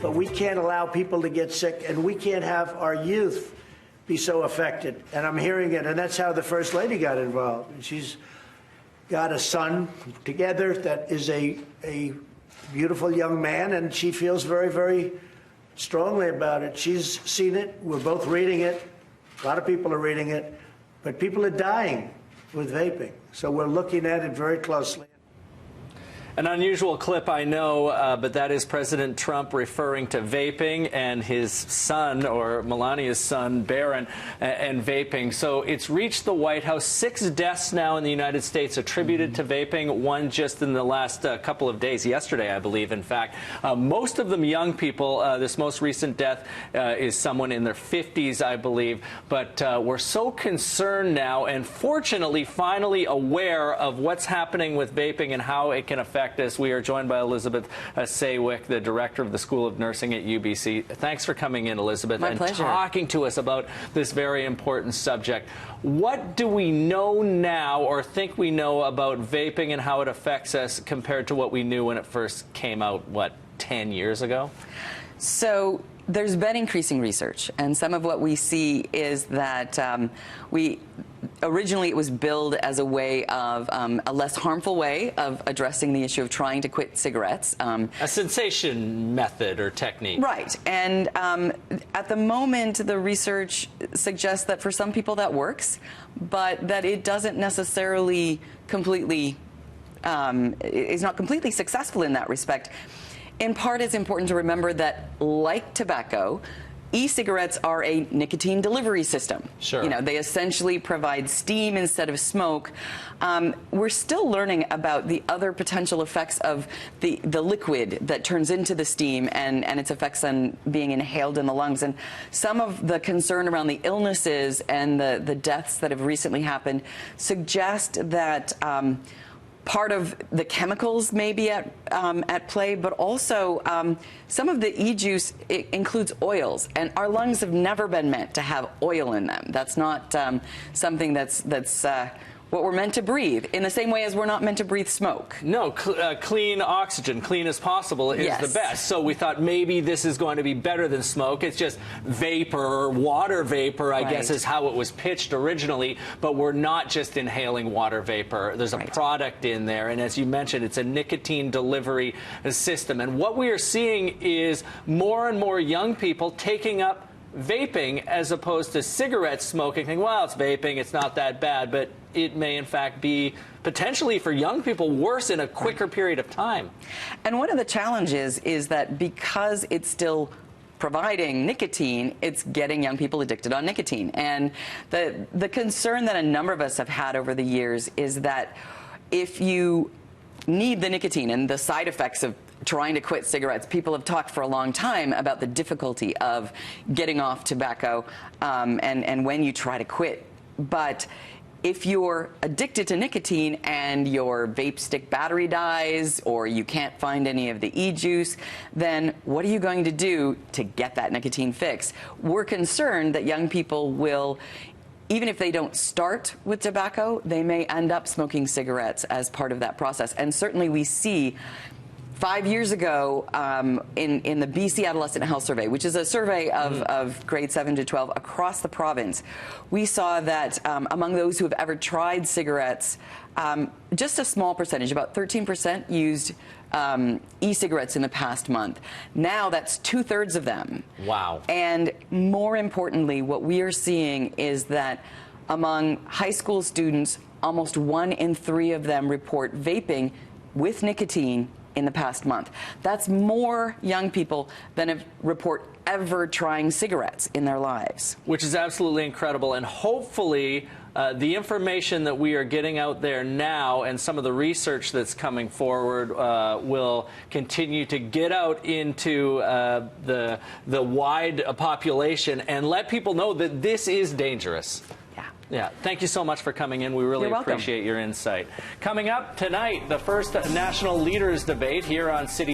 But we can't allow people to get sick, and we can't have our youth be so affected. And I'm hearing it, and that's how the First Lady got involved. And she's got a son together that is a beautiful young man, and she feels very, very strongly about it. She's seen it. We're both reading it. A lot of people are reading it. But people are dying with vaping. So we're looking at it very closely. An unusual clip, I know, but that is President Trump referring to vaping and his son, or Melania's son, Barron, and vaping. So it's reached the White House. 6 deaths now in the United States attributed to vaping, one just in the last couple of days, yesterday, I believe, in fact. Most of them young people. This most recent death is someone in their 50s, I believe. But we're so concerned now and fortunately finally aware of what's happening with vaping and how it can affect us. We are joined by Elizabeth Saywick, the director of the School of Nursing at UBC. Thanks for coming in, Elizabeth, My pleasure. Talking to us about this very important subject. What do we know now or think we know about vaping and how it affects us compared to what we knew when it first came out, what, 10 years ago? So there's been increasing research, and some of what we see is that originally it was billed as a way of a less harmful way of addressing the issue of trying to quit cigarettes. A cessation method or technique. Right. And at the moment, the research suggests that for some people that works, but that it doesn't necessarily completely, is not completely successful in that respect. In part, it's important to remember that, like tobacco, e-cigarettes are a nicotine delivery system. Sure. You know, they essentially provide steam instead of smoke. We're still learning about the other potential effects of the liquid that turns into the steam and its effects on being inhaled in the lungs. And some of the concern around the illnesses and the deaths that have recently happened suggest that part of the chemicals may be at play, but also some of the e-juice includes oils, and our lungs have never been meant to have oil in them. That's not something that's what we're meant to breathe, in the same way as we're not meant to breathe smoke. No, clean oxygen, clean as possible, is Yes. the best. So we thought maybe this is going to be better than smoke. It's just vapor, or water vapor, I guess, is how it was pitched originally. But we're not just inhaling water vapor. There's a product in there. And as you mentioned, it's a nicotine delivery system. And what we are seeing is more and more young people taking up vaping as opposed to cigarette smoking, thinking, well, it's vaping, it's not that bad, but it may in fact be potentially for young people worse in a quicker period of time. And one of the challenges is that because it's still providing nicotine, it's getting young people addicted on nicotine. And the concern that a number of us have had over the years is that if you need the nicotine and the side effects of trying to quit cigarettes, people have talked for a long time about the difficulty of getting off tobacco and when you try to quit. But if you're addicted to nicotine and your vape stick battery dies or you can't find any of the e-juice, then what are you going to do to get that nicotine fix? We're concerned that young people will, even if they don't start with tobacco, they may end up smoking cigarettes as part of that process. And certainly we see 5 years ago, in the BC Adolescent Health Survey, which is a survey of grades 7 to 12 across the province, we saw that among those who have ever tried cigarettes, just a small percentage, about 13%, used e-cigarettes in the past month. Now that's 2/3 of them. Wow. And more importantly, what we are seeing is that among high school students, almost 1 in 3 of them report vaping with nicotine in the past month. That's more young people than have report ever trying cigarettes in their lives. Which is absolutely incredible, and hopefully the information that we are getting out there now and some of the research that's coming forward will continue to get out into the wide population and let people know that this is dangerous. Yeah, thank you so much for coming in. We really appreciate your insight. Coming up tonight, the first national leaders debate here on City